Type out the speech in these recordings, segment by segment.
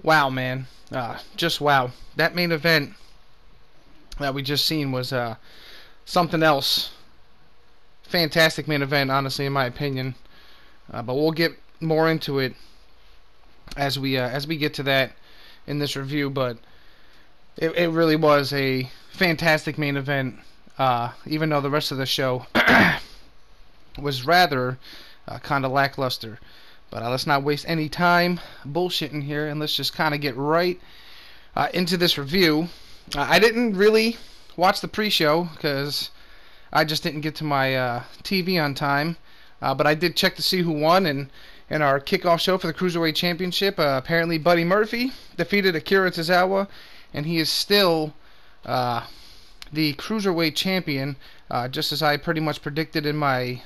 Wow, man. Just wow. That main event that we just seen was something else. Fantastic main event, honestly, in my opinion. But we'll get more into it as we get to that in this review. But it really was a fantastic main event. Even though the rest of the show was rather kind of lackluster. But let's not waste any time bullshitting here, and let's just kind of get right into this review. I didn't really watch the pre-show because I just didn't get to my TV on time. But I did check to see who won, and in our kickoff show for the Cruiserweight Championship, apparently Buddy Murphy defeated Akira Tozawa, and he is still the Cruiserweight Champion, just as I pretty much predicted in my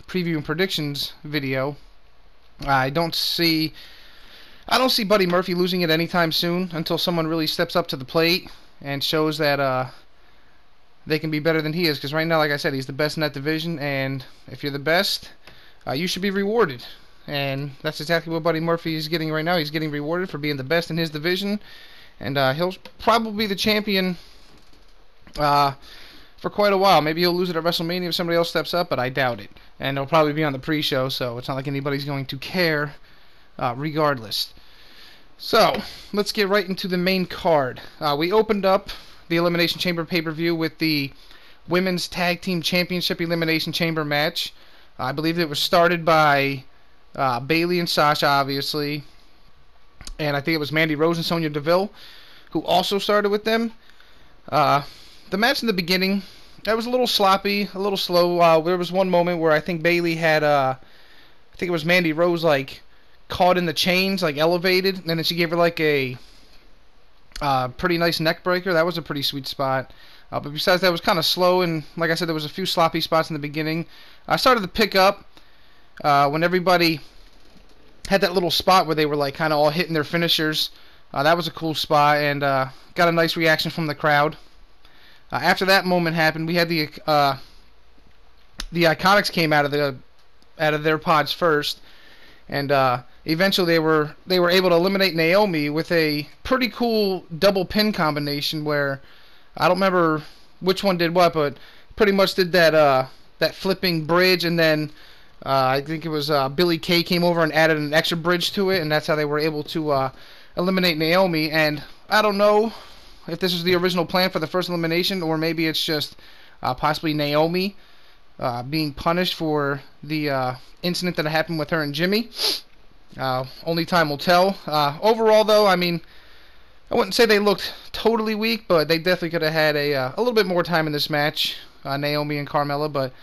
preview and predictions video. I don't see Buddy Murphy losing it anytime soon until someone really steps up to the plate and shows that they can be better than he is. Because right now, like I said, he's the best in that division, and if you're the best, you should be rewarded. And that's exactly what Buddy Murphy is getting right now. He's getting rewarded for being the best in his division, and he'll probably be the champion for quite a while. Maybe he'll lose it at WrestleMania if somebody else steps up, but I doubt it. And it'll probably be on the pre-show, so it's not like anybody's going to care regardless. So, let's get right into the main card. We opened up the Elimination Chamber pay-per-view with the Women's Tag Team Championship Elimination Chamber match. I believe it was started by Bayley and Sasha, obviously. And I think it was Mandy Rose and Sonya Deville who also started with them. The match in the beginning, that was a little sloppy, a little slow. There was one moment where I think Bayley had, I think it was Mandy Rose, like, caught in the chains, like, elevated, and then she gave her, like, a pretty nice neck breaker. That was a pretty sweet spot. But besides that, it was kind of slow, and like I said, there was a few sloppy spots in the beginning. I started to pick up when everybody had that little spot where they were, like, kind of all hitting their finishers. That was a cool spot, and got a nice reaction from the crowd. After that moment happened, we had the Iconics came out of their pods first, and eventually they were able to eliminate Naomi with a pretty cool double pin combination where I don't remember which one did what, but pretty much did that flipping bridge, and then I think it was Billy Kay came over and added an extra bridge to it, and that's how they were able to eliminate Naomi. And I don't know if this was the original plan for the first elimination, or maybe it's just possibly Naomi being punished for the incident that happened with her and Jimmy. Only time will tell. Overall, though, I mean, I wouldn't say they looked totally weak, but they definitely could have had a little bit more time in this match, Naomi and Carmella. But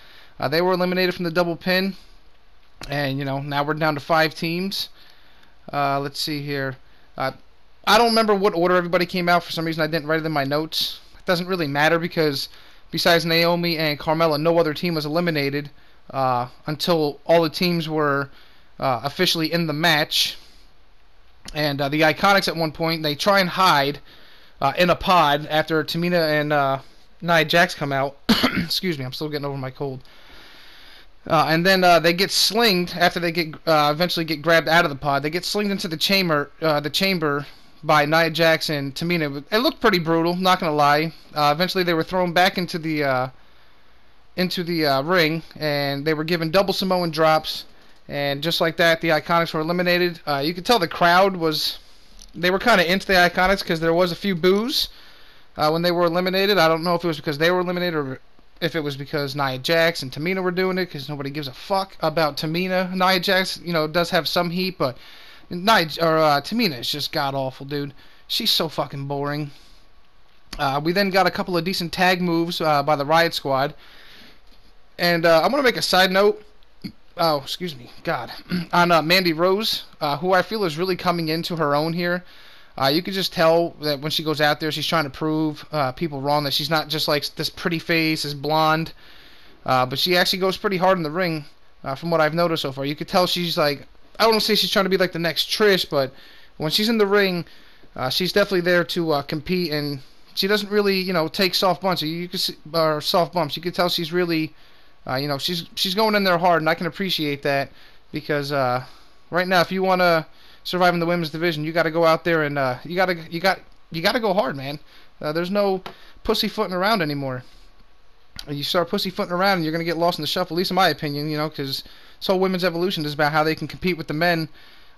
they were eliminated from the double pin, and now we're down to 5 teams. Let's see here. I don't remember what order everybody came out. For some reason, I didn't write it in my notes. It doesn't really matter because besides Naomi and Carmella, no other team was eliminated until all the teams were officially in the match. And the Iconics at one point, they try and hide in a pod after Tamina and Nia Jax come out. Excuse me, I'm still getting over my cold. And then they get slinged after they get eventually get grabbed out of the pod. They get slinged into the chamber by Nia Jax and Tamina. It looked pretty brutal, not gonna lie. Eventually they were thrown back into the ring, and they were given double Samoan drops, and just like that, the Iconics were eliminated. You could tell the crowd they were kind of into the Iconics because there was a few boos when they were eliminated. I don't know if it was because they were eliminated or if it was because Nia Jax and Tamina were doing it, because nobody gives a fuck about Tamina. Nia Jax, does have some heat, but Tamina is just god-awful, dude. She's so fucking boring. We then got a couple of decent tag moves by the Riot Squad. And I want to make a side note. Oh, excuse me. God. On Mandy Rose, who I feel is really coming into her own here. You can just tell that when she goes out there, she's trying to prove people wrong, that she's not just like this pretty face, this blonde. But she actually goes pretty hard in the ring, from what I've noticed so far. You could tell she's like, I don't want to say she's trying to be like the next Trish, but when she's in the ring, she's definitely there to compete, and she doesn't really, take soft bumps. You can see, or soft bumps. You can tell she's really, she's going in there hard, and I can appreciate that because right now, if you want to survive in the women's division, you got to go out there and you got to go hard, man. There's no pussyfooting around anymore. You start pussyfooting around, and you're going to get lost in the shuffle. At least in my opinion, because this whole women's evolution is about how they can compete with the men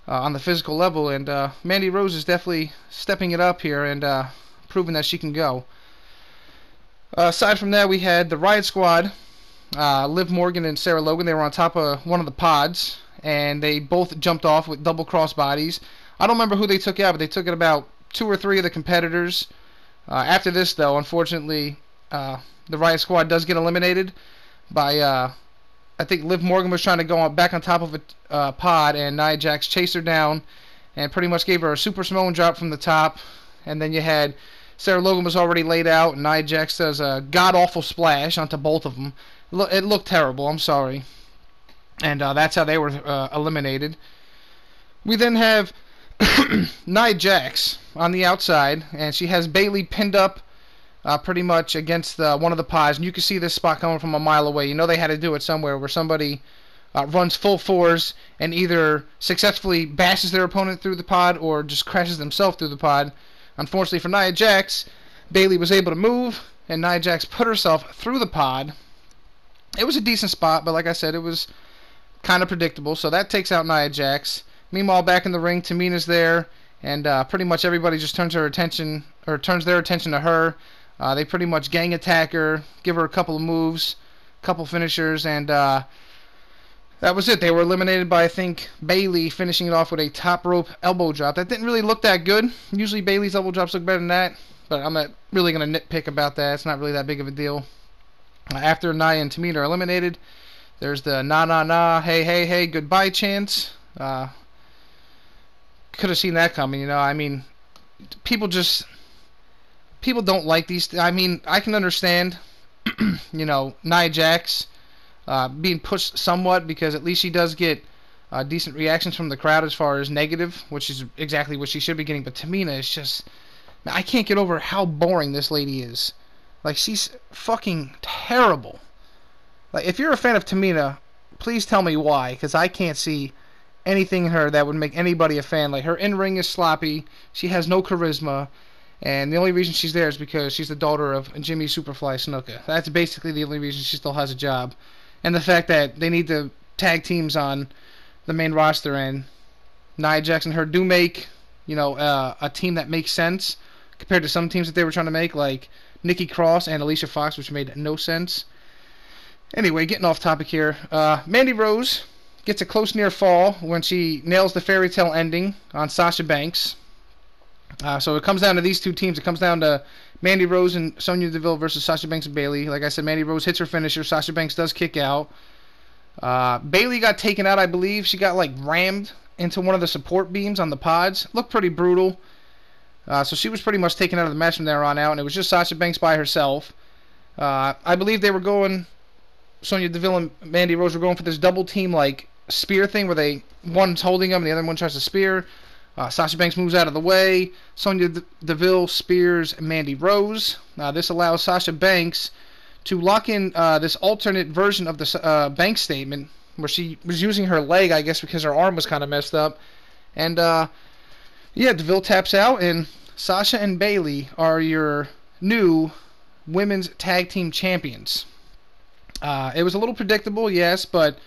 on the physical level. And Mandy Rose is definitely stepping it up here and proving that she can go. Aside from that, we had the Riot Squad, Liv Morgan and Sarah Logan. They were on top of one of the pods, and they both jumped off with double cross bodies. I don't remember who they took out, but they took out about 2 or 3 of the competitors. After this, though, unfortunately, the Riot Squad does get eliminated by, I think Liv Morgan was trying to go back on top of a pod, and Nia Jax chased her down and pretty much gave her a Super Samoan drop from the top. And then you had Sarah Logan was already laid out, and Nia Jax does a god-awful splash onto both of them. It looked terrible, I'm sorry. And that's how they were eliminated. We then have Nia Jax on the outside, and she has Bayley pinned up pretty much against one of the pods. And you can see this spot coming from a mile away. You know they had to do it somewhere where somebody runs full force and either successfully bashes their opponent through the pod or just crashes themselves through the pod. Unfortunately for Nia Jax, Bayley was able to move, and Nia Jax put herself through the pod. It was a decent spot, but like I said, it was kind of predictable, so that takes out Nia Jax. Meanwhile, back in the ring, Tamina's there, and pretty much everybody just turns their attention to her. They pretty much gang attack her, give her a couple of moves, couple finishers, and that was it. They were eliminated by, I think, Bayley finishing it off with a top rope elbow drop. That didn't really look that good. Usually Bayley's elbow drops look better than that, but I'm not really going to nitpick about that. It's not really that big of a deal. After Nia and Tamina are eliminated, there's the na, hey, hey, hey, goodbye chants. Could have seen that coming, I mean, people don't like these. I mean, I can understand, Nia Jax being pushed somewhat, because at least she does get decent reactions from the crowd as far as negative, which is exactly what she should be getting. But Tamina is just, I can't get over how boring this lady is. Like, she's fucking terrible. Like, if you're a fan of Tamina, please tell me why, because I can't see anything in her that would make anybody a fan. Like, her in-ring is sloppy, she has no charisma, and the only reason she's there is because she's the daughter of Jimmy Superfly Snuka. That's basically the only reason she still has a job. And the fact that they need to tag teams on the main roster, and Nia Jax and her do make, a team that makes sense compared to some teams that they were trying to make, like Nikki Cross and Alicia Fox, which made no sense. Anyway, getting off topic here. Mandy Rose gets a close near fall when she nails the fairy tale ending on Sasha Banks. So it comes down to these two teams. It comes down to Mandy Rose and Sonya Deville versus Sasha Banks and Bayley. Like I said, Mandy Rose hits her finisher. Sasha Banks does kick out. Bayley got taken out, I believe. She got, rammed into one of the support beams on the pods. Looked pretty brutal. So she was pretty much taken out of the match from there on out, and it was just Sasha Banks by herself. I believe they were going, Sonya Deville and Mandy Rose were going for this double team, spear thing where one's holding them and the other one tries to spear. Sasha Banks moves out of the way. Sonya Deville spears Mandy Rose. This allows Sasha Banks to lock in this alternate version of the Banks statement, where she was using her leg, I guess, because her arm was kind of messed up. And, Deville taps out, and Sasha and Bayley are your new women's tag team champions. It was a little predictable, yes, but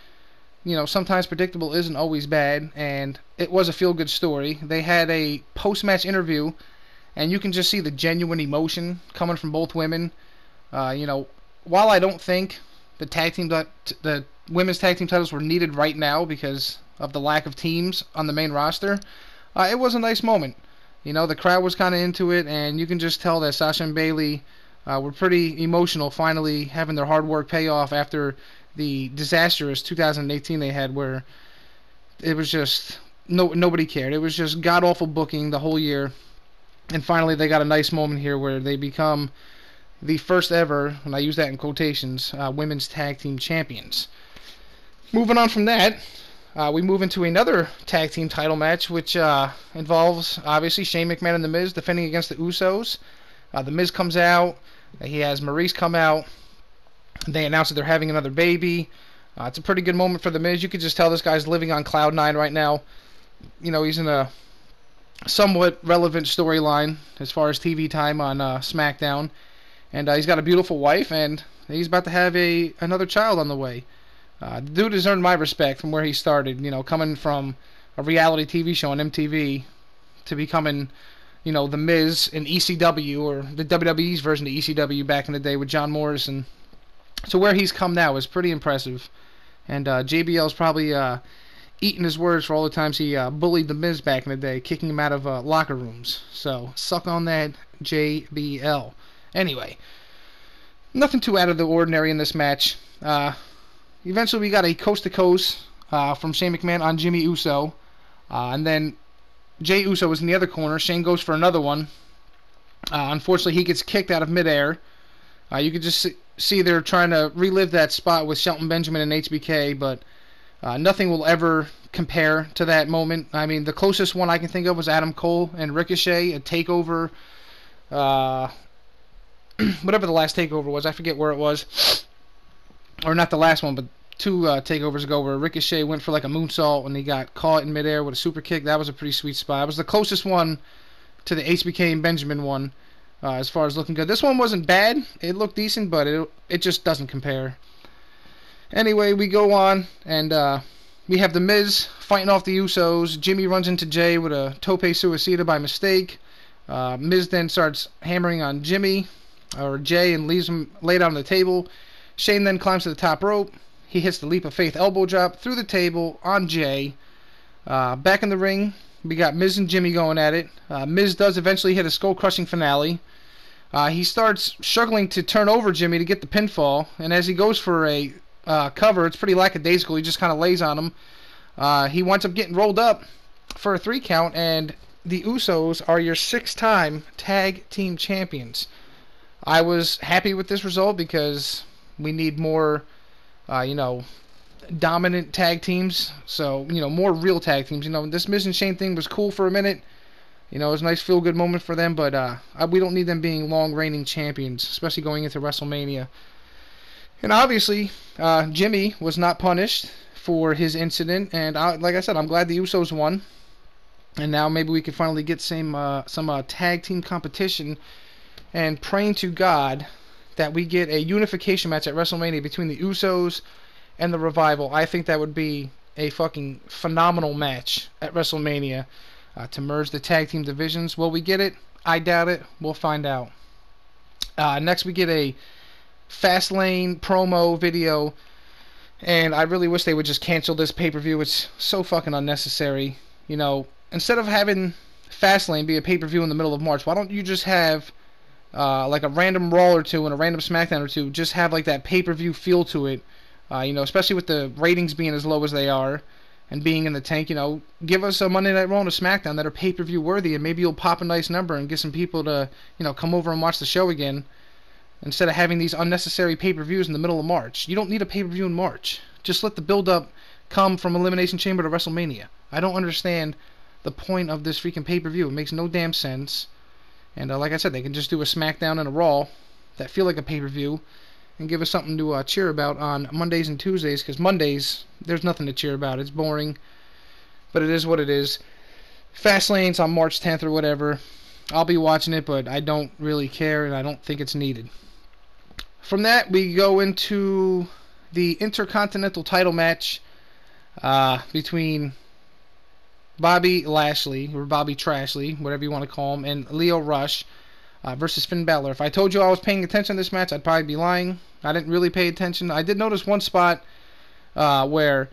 sometimes predictable isn't always bad, and it was a feel-good story. They had a post-match interview, and you can just see the genuine emotion coming from both women. While I don't think the women's tag team titles were needed right now because of the lack of teams on the main roster, it was a nice moment. The crowd was kind of into it, and you can just tell that Sasha and Bayley were pretty emotional finally having their hard work pay off after the disastrous 2018 they had, where it was just nobody cared. It was just god-awful booking the whole year, and finally they got a nice moment here where they become the first ever, and I use that in quotations, women's tag team champions. Moving on from that, we move into another tag team title match, which involves, obviously, Shane McMahon and The Miz defending against the Usos. The Miz comes out. He has Maurice come out. They announce that they're having another baby. It's a pretty good moment for The Miz. You could just tell this guy's living on cloud 9 right now. he's in a somewhat relevant storyline as far as TV time on SmackDown, and he's got a beautiful wife, and he's about to have another child on the way. The dude has earned my respect from where he started. Coming from a reality TV show on MTV to becoming, the Miz in ECW, or the WWE's version of ECW back in the day with John Morrison. So where he's come now is pretty impressive. And JBL's probably eating his words for all the times he bullied the Miz back in the day, kicking him out of locker rooms. So suck on that, JBL. Anyway, nothing too out of the ordinary in this match. Eventually we got a coast-to-coast from Shane McMahon on Jimmy Uso. And then Jey Uso was in the other corner. Shane goes for another one. Unfortunately, he gets kicked out of midair. You could just see they're trying to relive that spot with Shelton Benjamin and HBK, but nothing will ever compare to that moment. I mean, the closest one I can think of was Adam Cole and Ricochet, a takeover, whatever the last takeover was. I forget where it was. Or not the last one, but two takeovers ago where Ricochet went for like a moonsault and he got caught in midair with a super kick. That was a pretty sweet spot. It was the closest one to the HBK and Benjamin one as far as looking good. This one wasn't bad. It looked decent, but it just doesn't compare. Anyway, we go on, and we have The Miz fighting off the Usos. Jimmy runs into Jay with a tope suicida by mistake. Miz then starts hammering on Jay and leaves him laid out on the table. Shane then climbs to the top rope. He hits the Leap of Faith elbow drop through the table on Jay. Back in the ring, we got Miz and Jimmy going at it. Miz does eventually hit a skull-crushing finale. He starts struggling to turn over Jimmy to get the pinfall, and as he goes for a cover, it's pretty lackadaisical. He just kind of lays on him. He winds up getting rolled up for a 3 count, and the Usos are your 6-time tag team champions. I was happy with this result because we need more, dominant tag teams. So, more real tag teams. This Miz and Shane thing was cool for a minute. It was a nice feel-good moment for them, but we don't need them being long-reigning champions, especially going into WrestleMania. And obviously, Jimmy was not punished for his incident, and like I said, I'm glad the Usos won. And now maybe we can finally get some tag team competition, and praying to God that we get a unification match at WrestleMania between the Usos and the Revival. I think that would be a fucking phenomenal match at WrestleMania to merge the tag team divisions. Will we get it? I doubt it. We'll find out. Next, we get a Fastlane promo video, and I really wish they would just cancel this pay-per-view. It's so fucking unnecessary. Instead of having Fastlane be a pay-per-view in the middle of March, why don't you just have like a random Raw or two and a random SmackDown or two, just have like that pay-per-view feel to it, especially with the ratings being as low as they are and being in the tank. Give us a Monday Night Raw and a SmackDown that are pay-per-view worthy, and maybe you'll pop a nice number and get some people to come over and watch the show again, instead of having these unnecessary pay-per-views in the middle of March. You don't need a pay-per-view in March. Just let the build-up come from Elimination Chamber to WrestleMania. I don't understand the point of this freaking pay-per-view. It makes no damn sense. And like I said, they can just do a SmackDown and a Raw that feel like a pay-per-view and give us something to cheer about on Mondays and Tuesdays, because Mondays, there's nothing to cheer about. It's boring, but it is what it is. Fastlane's on March 10th or whatever. I'll be watching it, but I don't really care, and I don't think it's needed. From that, we go into the Intercontinental title match between Bobby Lashley, or Bobby Trashley, whatever you want to call him, and Lio Rush versus Finn Balor. If I told you I was paying attention to this match, I'd probably be lying. I didn't really pay attention. I did notice one spot where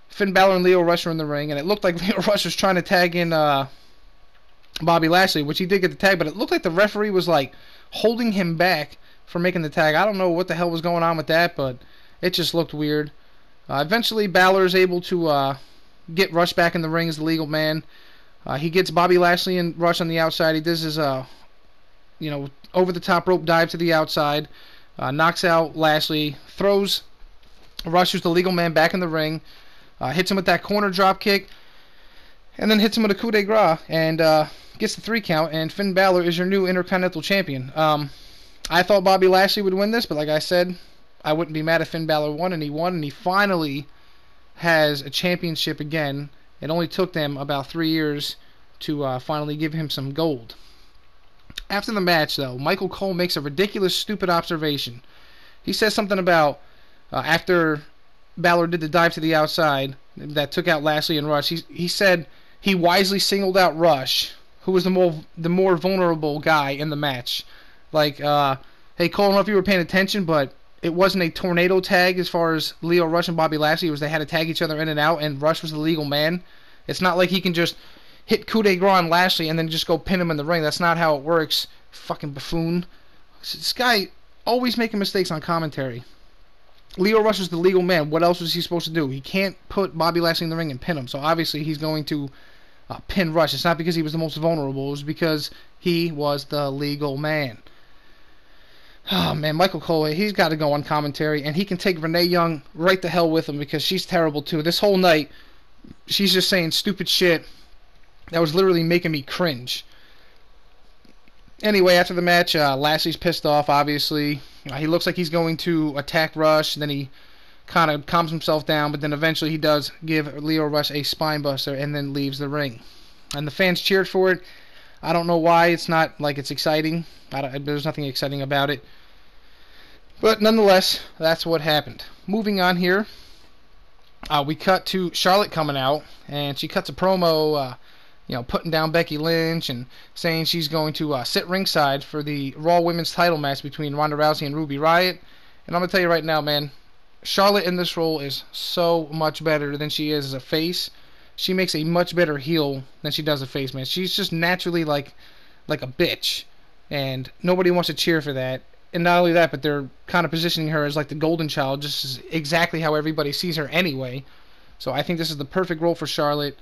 Finn Balor and Lio Rush were in the ring, and it looked like Lio Rush was trying to tag in Bobby Lashley, which he did get the tag, but it looked like the referee was like holding him back for making the tag. I don't know what the hell was going on with that, but it just looked weird. Eventually, Balor is able to get Rush back in the ring as the legal man. He gets Bobby Lashley and Rush on the outside. He does his, over-the-top rope dive to the outside, knocks out Lashley, throws Rush, who's the legal man, back in the ring, hits him with that corner drop kick, and then hits him with a coup de grace, and gets the 3 count, and Finn Balor is your new Intercontinental Champion. I thought Bobby Lashley would win this, but like I said, I wouldn't be mad if Finn Balor won, and he finally has a championship again It only took them about 3 years to finally give him some gold. After the match, though, Michael Cole makes a ridiculous, stupid observation. He says something about after Balor did the dive to the outside that took out Lashley and Rush. He said he wisely singled out Rush, who was the more vulnerable guy in the match. Like, hey Cole, I don't know if you were paying attention, but it wasn't a tornado tag as far as Lio Rush and Bobby Lashley. It was they had to tag each other in and out, and Rush was the legal man. It's not like he can just hit coup de grace on Lashley and then just go pin him in the ring. That's not how it works. Fucking buffoon. This guy always making mistakes on commentary. Lio Rush is the legal man. What else was he supposed to do? He can't put Bobby Lashley in the ring and pin him. So obviously he's going to pin Rush. It's not because he was the most vulnerable. It was because he was the legal man. Oh, man, Michael Cole, he's got to go on commentary, and he can take Renee Young right the hell with him because she's terrible, too. This whole night, she's just saying stupid shit that was literally making me cringe. Anyway, after the match, Lashley's pissed off, obviously. He looks like he's going to attack Rush, and then he kind of calms himself down, but then eventually he does give Lio Rush a spinebuster and then leaves the ring. And the fans cheered for it. I don't know why. It's not like it's exciting. There's nothing exciting about it. But nonetheless, that's what happened. Moving on here, we cut to Charlotte coming out, and she cuts a promo, putting down Becky Lynch and saying she's going to sit ringside for the Raw Women's title match between Ronda Rousey and Ruby Riott. And I'm going to tell you right now, man, Charlotte in this role is so much better than she is as a face. She makes a much better heel than she does a face, man. She's just naturally like a bitch, and nobody wants to cheer for that. And not only that, but they're kind of positioning her as like the golden child, just as exactly how everybody sees her anyway. So I think this is the perfect role for Charlotte,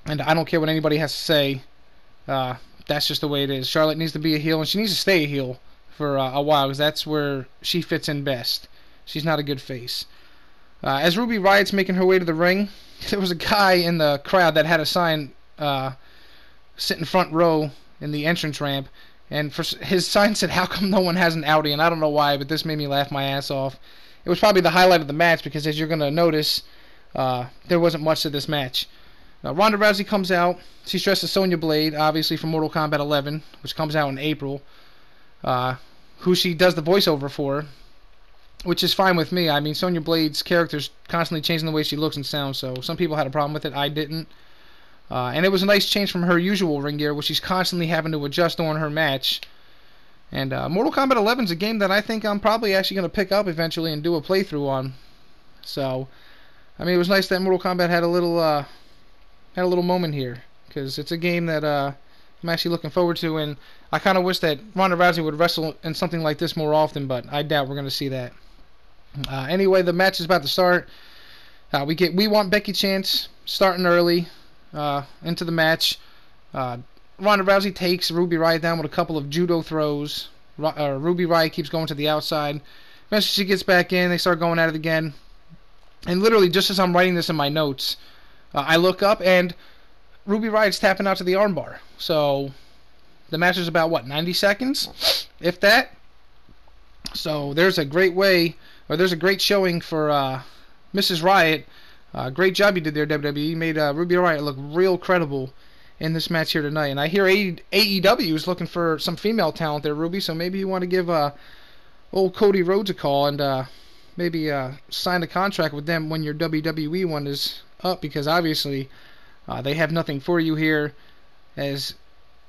and I don't care what anybody has to say. That's just the way it is. Charlotte needs to be a heel, and she needs to stay a heel for a while, because that's where she fits in best. She's not a good face. As Ruby Riott's making her way to the ring, there was a guy in the crowd that had a sign sit in front row in the entrance ramp, and his sign said, "How come no one has an Audi?" And I don't know why, but this made me laugh my ass off. It was probably the highlight of the match, because as you're going to notice, there wasn't much to this match. Ronda Rousey comes out. She's dressed as Sonya Blade, obviously from Mortal Kombat 11, which comes out in April, who she does the voiceover for, which is fine with me. I mean, Sonya Blade's character's constantly changing the way she looks and sounds, so some people had a problem with it. I didn't. And it was a nice change from her usual ring gear, which she's constantly having to adjust on her match. And Mortal Kombat 11 is a game that I think I'm probably actually going to pick up eventually and do a playthrough on. So, I mean, it was nice that Mortal Kombat had a little moment here, because it's a game that I'm actually looking forward to, and I kind of wish that Ronda Rousey would wrestle in something like this more often, but I doubt we're going to see that. Anyway, the match is about to start. We want Becky Chance starting early into the match. Ronda Rousey takes Ruby Riott down with a couple of judo throws. Ruby Riott keeps going to the outside. Eventually she gets back in. They start going at it again. And literally, just as I'm writing this in my notes, I look up and Ruby Riott's tapping out to the armbar. So the match is about, 90 seconds? If that. So there's a great showing for Mrs. Riott. Great job you did there, WWE. You made Ruby Riott look real credible in this match here tonight. And I hear AEW is looking for some female talent there, Ruby, so maybe you want to give old Cody Rhodes a call and maybe sign a contract with them when your WWE one is up, because obviously they have nothing for you here, as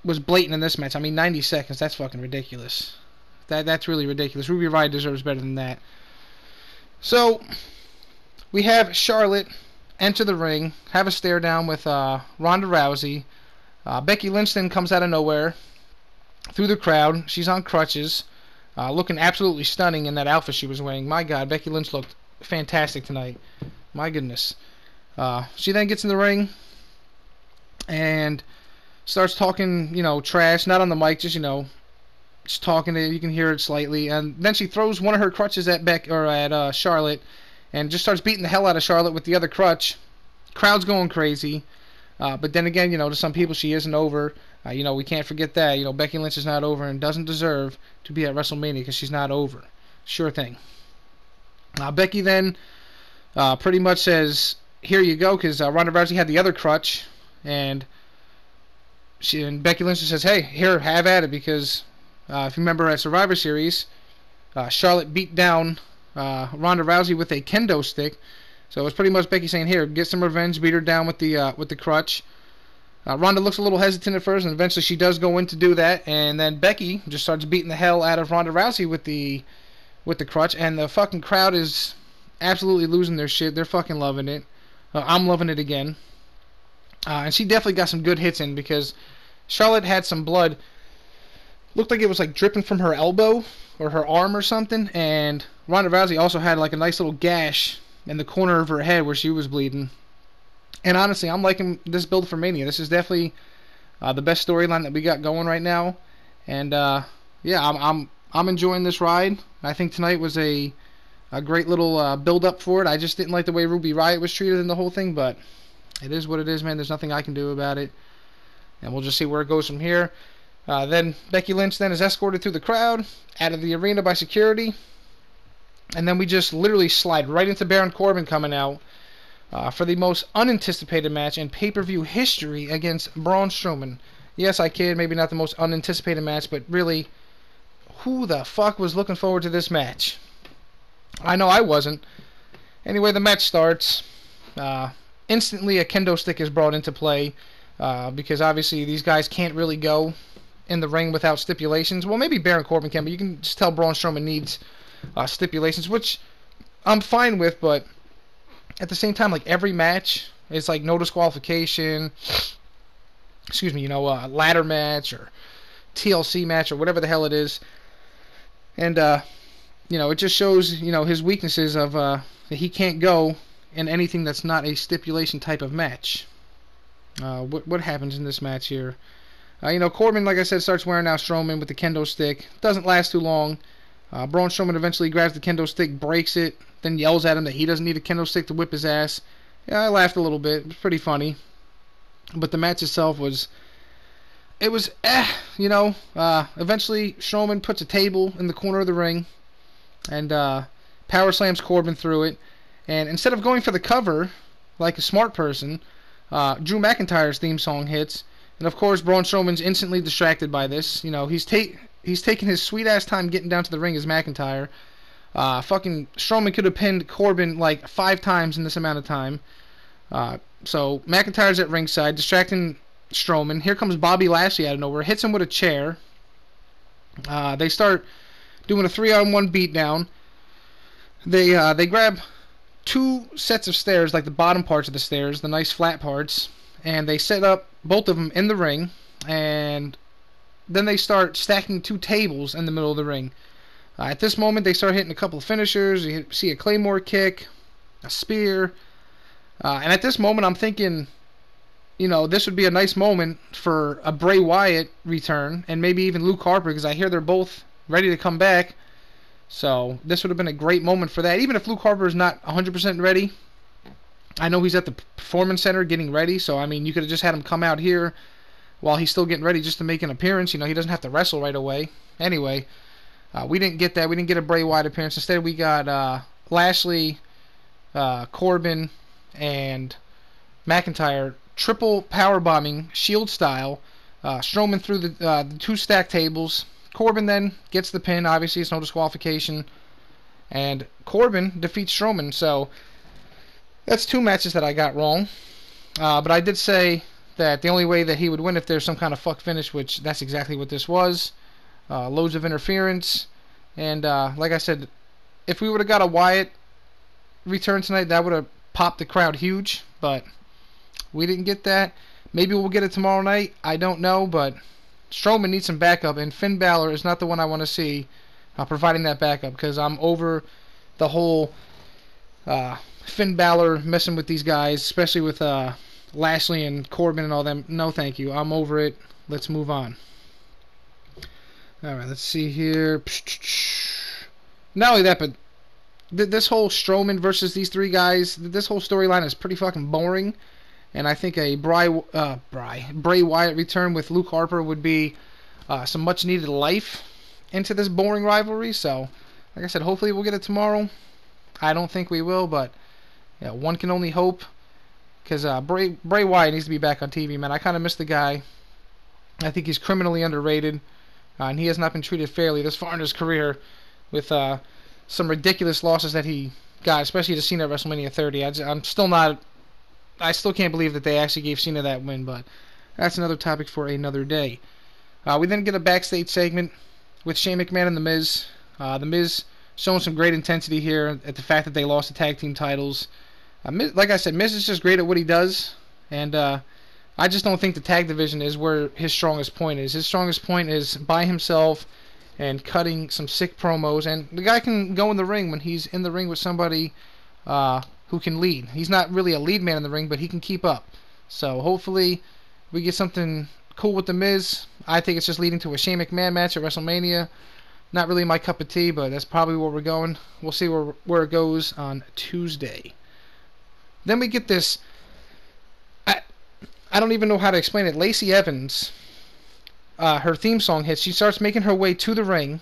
was blatant in this match. I mean, 90 seconds, that's fucking ridiculous. That's really ridiculous. Ruby Riott deserves better than that. So we have Charlotte enter the ring, have a stare down with Ronda Rousey. Becky Lynch then comes out of nowhere through the crowd. She's on crutches, looking absolutely stunning in that outfit she was wearing. My God, Becky Lynch looked fantastic tonight. My goodness. She then gets in the ring and starts talking, trash, not on the mic, just, just talking to you. You can hear it slightly. And then she throws one of her crutches at Charlotte and just starts beating the hell out of Charlotte with the other crutch. Crowd's going crazy. But then again, to some people she isn't over. We can't forget that. Becky Lynch is not over and doesn't deserve to be at WrestleMania because she's not over. Sure thing. Becky then pretty much says, here you go, because Ronda Rousey had the other crutch, and Becky Lynch says, hey, here, have at it, because if you remember at Survivor Series, Charlotte beat down Ronda Rousey with a kendo stick. So it's pretty much Becky saying, here, get some revenge, beat her down with the crutch. Ronda looks a little hesitant at first, and eventually she does go in to do that, and then Becky just starts beating the hell out of Ronda Rousey with the crutch, and the fucking crowd is absolutely losing their shit. They're fucking loving it. I'm loving it again. And she definitely got some good hits in, because Charlotte had some blood. Looked like it was like dripping from her elbow or her arm or something, and Ronda Rousey also had like a nice little gash in the corner of her head where she was bleeding. And honestly, I'm liking this build for Mania. This is definitely the best storyline that we got going right now. And yeah, I'm enjoying this ride. I think tonight was a great little build up for it. I just didn't like the way Ruby Riott was treated in the whole thing, but it is what it is, man. There's nothing I can do about it. And we'll just see where it goes from here. Then Becky Lynch then is escorted through the crowd, out of the arena by security. And then we just literally slide right into Baron Corbin coming out for the most unanticipated match in pay-per-view history against Braun Strowman. Yes, I kid, maybe not the most unanticipated match, but really, who the fuck was looking forward to this match? I know I wasn't. Anyway, the match starts. Instantly, a kendo stick is brought into play because obviously these guys can't really go in the ring without stipulations. Well, maybe Baron Corbin can, but you can just tell Braun Strowman needs stipulations, which I'm fine with, but at the same time, like every match is like no disqualification, excuse me, a ladder match or TLC match or whatever the hell it is. And, it just shows, his weaknesses of that he can't go in anything that's not a stipulation type of match. What happens in this match here? Corbin, like I said, starts wearing out Strowman with the kendo stick. Doesn't last too long. Braun Strowman eventually grabs the kendo stick, breaks it, then yells at him that he doesn't need a kendo stick to whip his ass. Yeah, I laughed a little bit. It was pretty funny. But the match itself was... eventually Strowman puts a table in the corner of the ring and power slams Corbin through it. And instead of going for the cover, like a smart person, Drew McIntyre's theme song hits. And of course, Braun Strowman's instantly distracted by this. He's taking his sweet-ass time getting down to the ring as McIntyre. Fucking Strowman could have pinned Corbin like 5 times in this amount of time. So McIntyre's at ringside, distracting Strowman. Here comes Bobby Lashley out of nowhere, hits him with a chair. They start doing a 3-on-1 beatdown. They grab 2 sets of stairs, like the bottom parts of the stairs, the nice flat parts, and they set up both of them in the ring, and then they start stacking 2 tables in the middle of the ring. At this moment, they start hitting a couple of finishers. You see a Claymore kick, a spear, and at this moment, I'm thinking, this would be a nice moment for a Bray Wyatt return, and maybe even Luke Harper, because I hear they're both ready to come back. So this would have been a great moment for that. Even if Luke Harper is not 100% ready, I know he's at the Performance Center getting ready, so I mean, you could have just had him come out here while he's still getting ready just to make an appearance. He doesn't have to wrestle right away. Anyway, we didn't get that. We didn't get a Bray Wyatt appearance. Instead, we got Lashley, Corbin, and McIntyre triple power bombing Shield style. Strowman through the 2 stacked tables. Corbin then gets the pin. Obviously, it's no disqualification. And Corbin defeats Strowman. So that's 2 matches that I got wrong. But I did say that the only way that he would win if there's some kind of fuck finish, which that's exactly what this was. Loads of interference. And like I said, if we would have got a Wyatt return tonight, that would have popped the crowd huge. But we didn't get that. Maybe we'll get it tomorrow night. I don't know, but Strowman needs some backup, and Finn Balor is not the one I want to see providing that backup, because I'm over the whole Finn Balor messing with these guys, especially with Lashley and Corbin and all them. No, thank you. I'm over it. Let's move on. Alright, let's see here. Not only that, but this whole Strowman versus these 3 guys, this whole storyline is pretty fucking boring. And I think a Bray Wyatt return with Luke Harper would be some much-needed life into this boring rivalry. So, like I said, hopefully we'll get it tomorrow. I don't think we will, but one can only hope. because Bray Wyatt needs to be back on TV, man. I kind of miss the guy. I think he's criminally underrated, and he has not been treated fairly this far in his career with some ridiculous losses that he got, especially to Cena at WrestleMania 30. I still can't believe that they actually gave Cena that win, but that's another topic for another day. We then get a backstage segment with Shane McMahon and The Miz. The Miz showing some great intensity here at the fact that they lost the tag team titles. Like I said, Miz is just great at what he does, and I just don't think the tag division is where his strongest point is. His strongest point is by himself and cutting some sick promos, and the guy can go in the ring when he's in the ring with somebody who can lead. He's not really a lead man in the ring, but he can keep up. So hopefully we get something cool with The Miz. I think it's just leading to a Shane McMahon match at WrestleMania. Not really my cup of tea, but that's probably where we're going. We'll see where it goes on Tuesday. Then we get this... I don't even know how to explain it. Lacey Evans, her theme song hits. She starts making her way to the ring,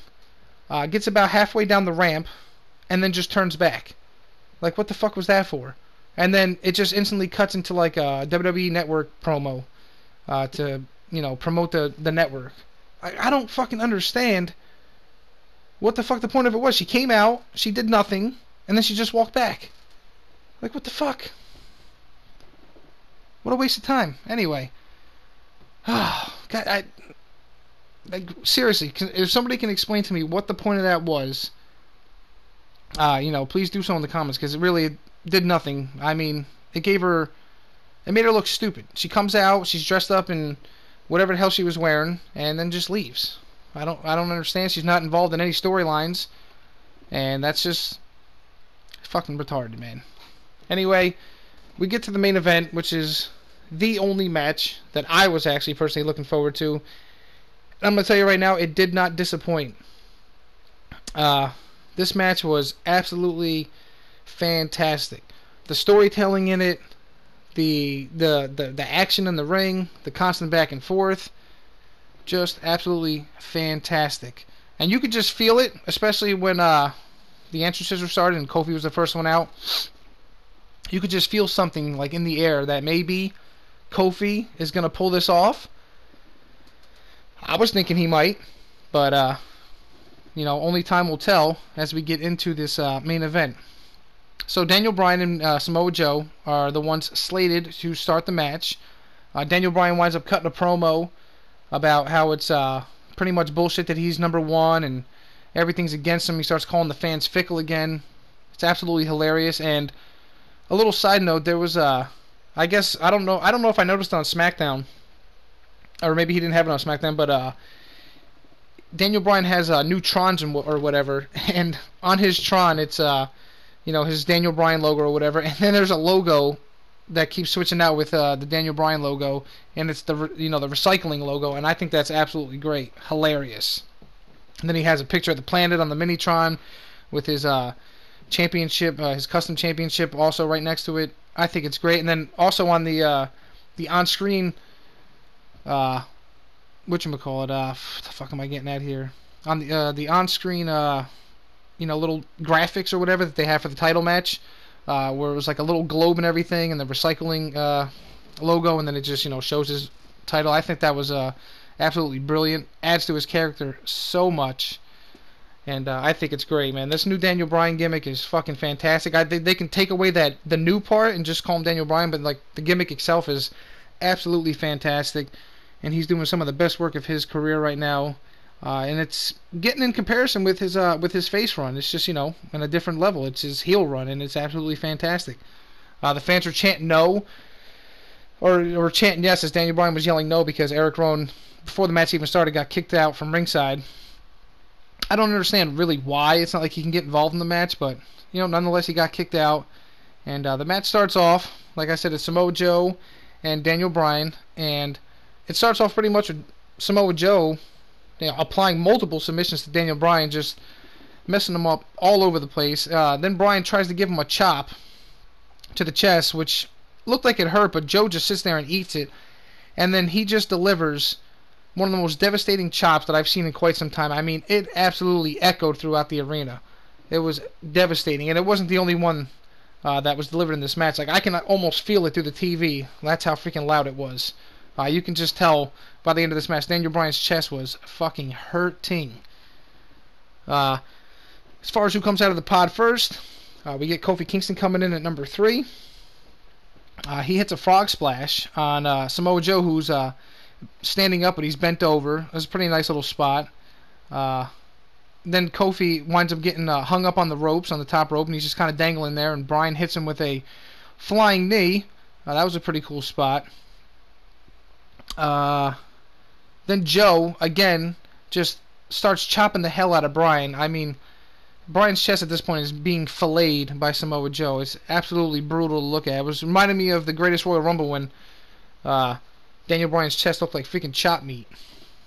gets about halfway down the ramp, and then just turns back. Like, what the fuck was that for? And then it just instantly cuts into like a WWE Network promo to, promote the network. I don't fucking understand what the fuck the point of it was. She came out, she did nothing, and then she just walked back. Like, what the fuck? What a waste of time. Anyway. God, seriously, if somebody can explain to me what the point of that was, please do so in the comments, because it really did nothing. I mean, it made her look stupid. She comes out, she's dressed up in whatever the hell she was wearing, and then just leaves. I don't understand. She's not involved in any storylines, and that's just fucking retarded, man. Anyway, we get to the main event, which is the only match that I was actually personally looking forward to. And I'm going to tell you right now, it did not disappoint. This match was absolutely fantastic. The storytelling in it, the action in the ring, the constant back and forth, just absolutely fantastic. And you could just feel it, especially when the entrances were started and Kofi was the first one out. You could just feel something like in the air that maybe Kofi is going to pull this off. I was thinking he might, but only time will tell as we get into this main event. So Daniel Bryan and Samoa Joe are the ones slated to start the match. Daniel Bryan winds up cutting a promo about how it's pretty much bullshit that he's number one and everything's against him. He starts calling the fans fickle again. It's absolutely hilarious. And a little side note, there was I don't know if I noticed on SmackDown, or maybe he didn't have it on SmackDown, but Daniel Bryan has new Trons or whatever, and on his Tron it's his Daniel Bryan logo or whatever, and then there's a logo that keeps switching out with the Daniel Bryan logo, and it's the recycling logo, and I think that's absolutely great, hilarious. And then he has a picture of the planet on the Minitron with his championship, his custom championship, also right next to it. I think it's great. And then also on the on-screen, whatchamacallit, what the fuck am I getting at here? On the on-screen, little graphics or whatever that they have for the title match, where it was like a little globe and everything, and the recycling logo, and then it just shows his title. I think that was absolutely brilliant. Adds to his character so much. And I think it's great, man. This new Daniel Bryan gimmick is fucking fantastic. They can take away the new part and just call him Daniel Bryan, but like the gimmick itself is absolutely fantastic. And he's doing some of the best work of his career right now. And it's getting in comparison with his face run. It's just on a different level. It's his heel run, and it's absolutely fantastic. The fans are chanting no, or chanting yes as Daniel Bryan was yelling no because Eric Rowan, before the match even started, got kicked out from ringside. I don't understand really why. It's not like he can get involved in the match, but nonetheless he got kicked out. And the match starts off, like I said, it's Samoa Joe and Daniel Bryan, and it starts off pretty much with Samoa Joe applying multiple submissions to Daniel Bryan, just messing him up all over the place. Then Bryan tries to give him a chop to the chest, which looked like it hurt, but Joe just sits there and eats it, and then he just delivers one of the most devastating chops that I've seen in quite some time. I mean, it absolutely echoed throughout the arena. It was devastating, and it wasn't the only one that was delivered in this match. Like, I can almost feel it through the TV. That's how freaking loud it was. You can just tell by the end of this match, Daniel Bryan's chest was fucking hurting. As far as who comes out of the pod first, we get Kofi Kingston coming in at number 3. He hits a frog splash on Samoa Joe, who's standing up, but he's bent over. It was a pretty nice little spot. Then Kofi winds up getting hung up on the ropes, on the top rope, and he's just kind of dangling there, and Bryan hits him with a flying knee. That was a pretty cool spot. Then Joe, again, just starts chopping the hell out of Bryan. I mean, Bryan's chest at this point is being filleted by Samoa Joe. It's absolutely brutal to look at. It was reminding me of the Greatest Royal Rumble when Daniel Bryan's chest looked like freaking chop meat.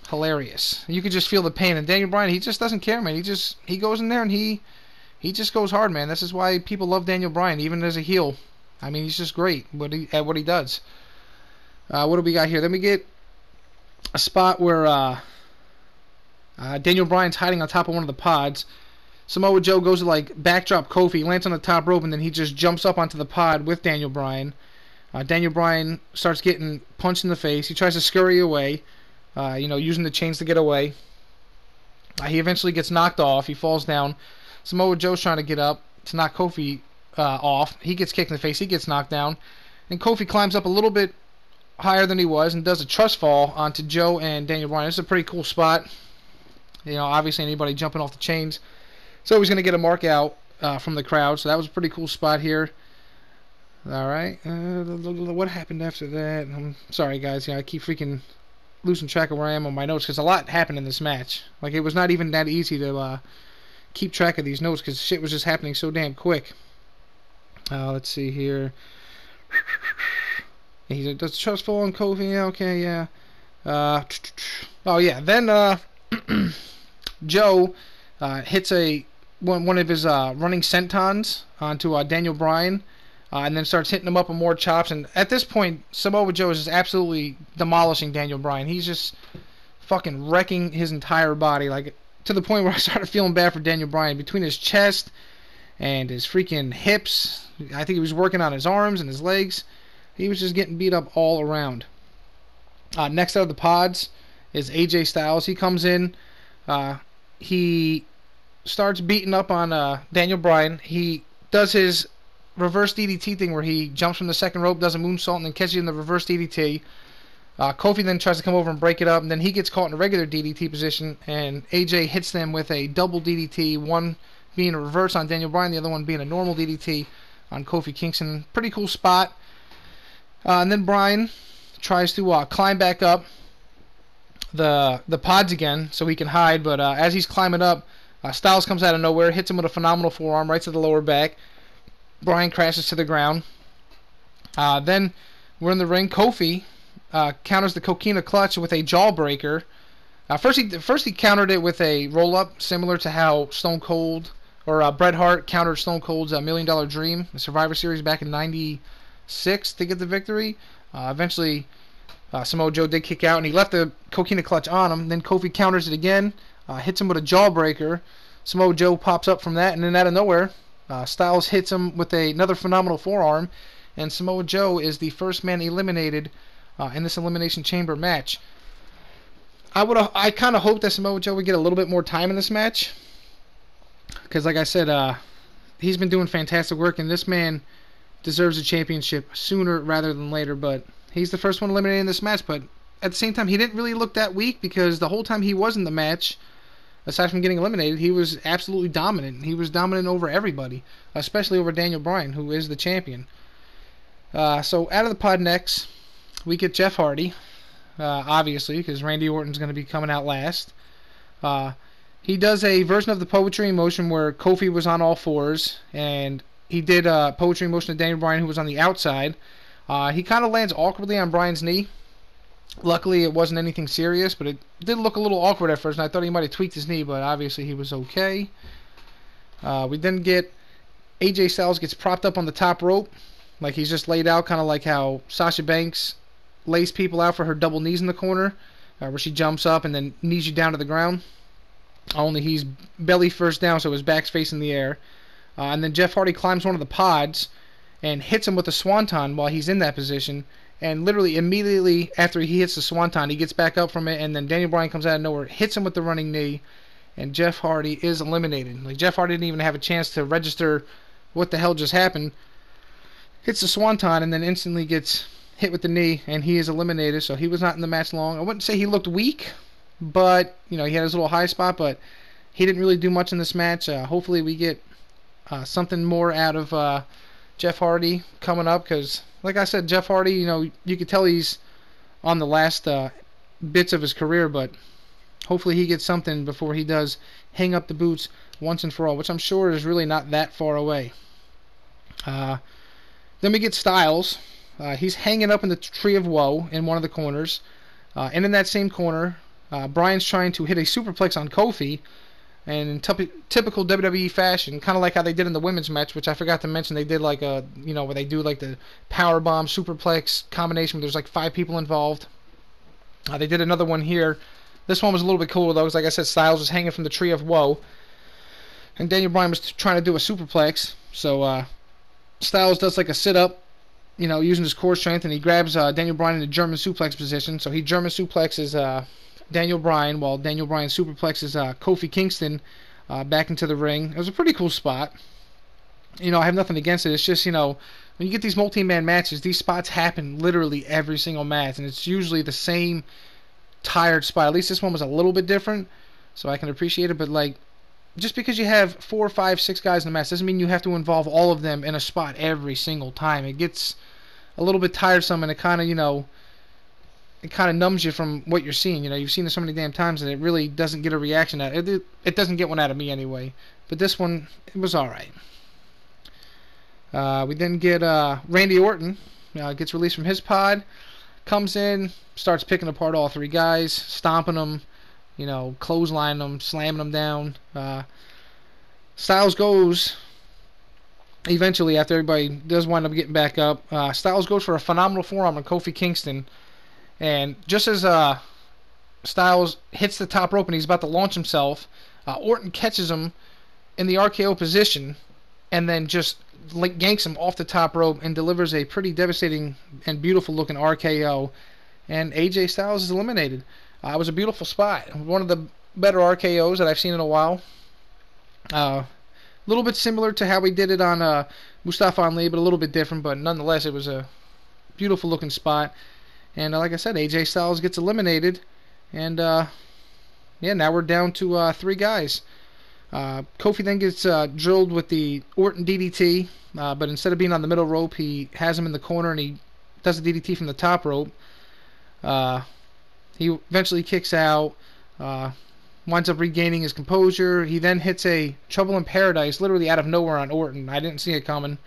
Hilarious. You could just feel the pain. And Daniel Bryan, he just doesn't care, man. He goes in there and he just goes hard, man. This is why people love Daniel Bryan, even as a heel. I mean, he's just great at what he does. What do we got here? Then we get a spot where Daniel Bryan's hiding on top of one of the pods. Samoa Joe goes to like backdrop Kofi, lands on the top rope, and then he just jumps up onto the pod with Daniel Bryan. Daniel Bryan starts getting punched in the face. He tries to scurry away, using the chains to get away. He eventually gets knocked off. He falls down. Samoa Joe's trying to get up to knock Kofi off. He gets kicked in the face. He gets knocked down. And Kofi climbs up a little bit higher than he was and does a trust fall onto Joe and Daniel Bryan. This is a pretty cool spot. Obviously anybody jumping off the chains, so he's going to get a mark out from the crowd. So that was a pretty cool spot here. All right. What happened after that? I'm sorry, guys. I keep freaking losing track of where I am on my notes because a lot happened in this match. Like, it was not even that easy to keep track of these notes because shit was just happening so damn quick. Let's see here. He does trust fall on Kofi. Yeah, okay, yeah. Oh, yeah. Then Joe hits one of his running sentons onto Daniel Bryan, and then starts hitting him up with more chops. And at this point, Samoa Joe is just absolutely demolishing Daniel Bryan. He's just fucking wrecking his entire body, like to the point where I started feeling bad for Daniel Bryan. Between his chest and his freaking hips, I think he was working on his arms and his legs. He was just getting beat up all around. Next out of the pods is AJ Styles. He comes in. He starts beating up on Daniel Bryan. He does his reverse DDT thing where he jumps from the second rope, does a moonsault, and then catches you in the reverse DDT. Kofi then tries to come over and break it up, and then he gets caught in a regular DDT position, and AJ hits them with a double DDT, one being a reverse on Daniel Bryan, the other one being a normal DDT on Kofi Kingston. Pretty cool spot. And then Bryan tries to climb back up the pods again so he can hide, but as he's climbing up, Styles comes out of nowhere, hits him with a phenomenal forearm right to the lower back. Bryan crashes to the ground. Then we're in the ring. Kofi counters the Coquina Clutch with a jawbreaker. First he countered it with a roll-up, similar to how Stone Cold or Bret Hart countered Stone Cold's $1 Million Dream, the Survivor Series back in '96 to get the victory. Eventually, Samoa Joe did kick out, and he left the Coquina Clutch on him. Then Kofi counters it again, hits him with a jawbreaker. Samoa Joe pops up from that, and then out of nowhere, Styles hits him with another phenomenal forearm, and Samoa Joe is the first man eliminated in this Elimination Chamber match. I kind of hoped that Samoa Joe would get a little bit more time in this match, because like I said, he's been doing fantastic work, and this man deserves a championship sooner rather than later, but he's the first one eliminated in this match. But at the same time, he didn't really look that weak, because the whole time he was in the match, aside from getting eliminated, he was absolutely dominant. He was dominant over everybody, especially over Daniel Bryan, who is the champion. So out of the pod next, we get Jeff Hardy, obviously, because Randy Orton's going to be coming out last. He does a version of the poetry in motion where Kofi was on all fours, and he did poetry in motion to Daniel Bryan, who was on the outside. He kind of lands awkwardly on Bryan's knee. Luckily, it wasn't anything serious, but it did look a little awkward at first, and I thought he might have tweaked his knee, but obviously he was okay. We then get AJ Styles gets propped up on the top rope, like he's just laid out, kind of like how Sasha Banks lays people out for her double knees in the corner, where she jumps up and then knees you down to the ground. Only he's belly first down, so his back's facing the air. And then Jeff Hardy climbs one of the pods, and hits him with a swanton while he's in that position. And literally immediately after he hits the swanton, he gets back up from it, and then Daniel Bryan comes out of nowhere, hits him with the running knee, and Jeff Hardy is eliminated. Like, Jeff Hardy didn't even have a chance to register what the hell just happened. Hits the swanton and then instantly gets hit with the knee, and he is eliminated. So he was not in the match long. I wouldn't say he looked weak, but he had his little high spot, but he didn't really do much in this match. Hopefully we get something more out of Jeff Hardy coming up, because like I said, Jeff Hardy, you could tell he's on the last bits of his career, but hopefully he gets something before he does hang up the boots once and for all, which I'm sure is really not that far away. Then we get Styles. He's hanging up in the Tree of Woe in one of the corners. And in that same corner, Bryan's trying to hit a superplex on Kofi. And in typical WWE fashion, kind of like how they did in the women's match, which I forgot to mention, they did like where they do like the powerbomb superplex combination where there's like 5 people involved. They did another one here. This one was a little bit cooler though, because like I said, Styles was hanging from the Tree of Woe, and Daniel Bryan was trying to do a superplex. So Styles does like a sit-up, using his core strength, and he grabs Daniel Bryan in the German suplex position. So he German suplexes Daniel Bryan, while Daniel Bryan superplexes Kofi Kingston back into the ring. It was a pretty cool spot. I have nothing against it. It's just, when you get these multi-man matches, these spots happen literally every single match, and it's usually the same tired spot. At least this one was a little bit different, so I can appreciate it. But like, just because you have 4, 5, 6 guys in the match doesn't mean you have to involve all of them in a spot every single time. It gets a little bit tiresome, and it kind of, it kind of numbs you from what you're seeing. You've seen it so many damn times, and it really doesn't get a reaction out of it. It doesn't get one out of me anyway. But this one, it was alright. We then get Randy Orton. Gets released from his pod. Comes in, starts picking apart all 3 guys, stomping them, clotheslining them, slamming them down. Styles goes, eventually, after everybody does wind up getting back up, Styles goes for a phenomenal forearm on Kofi Kingston. And just as Styles hits the top rope and he's about to launch himself, Orton catches him in the RKO position and then just yanks him off the top rope and delivers a pretty devastating and beautiful looking RKO. And AJ Styles is eliminated. It was a beautiful spot. One of the better RKOs that I've seen in a while. A little bit similar to how we did it on Mustafa Ali, but a little bit different. But nonetheless, it was a beautiful looking spot. And like I said, AJ Styles gets eliminated. And now we're down to 3 guys. Kofi then gets drilled with the Orton DDT, but instead of being on the middle rope, he has him in the corner and he does the DDT from the top rope. He eventually kicks out, winds up regaining his composure. He then hits a Trouble in Paradise literally out of nowhere on Orton. I didn't see it coming.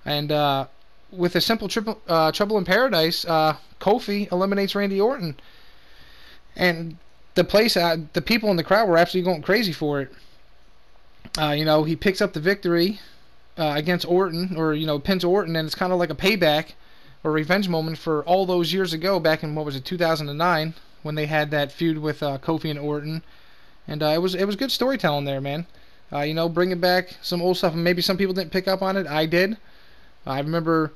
And with a simple Trouble in Paradise, Kofi eliminates Randy Orton. And the people in the crowd were absolutely going crazy for it. He picks up the victory against Orton, or pins Orton, and it's kind of like a payback or revenge moment for all those years ago, back in 2009, when they had that feud with Kofi and Orton. And it was good storytelling there, man. Bringing back some old stuff, and maybe some people didn't pick up on it. I did. I remember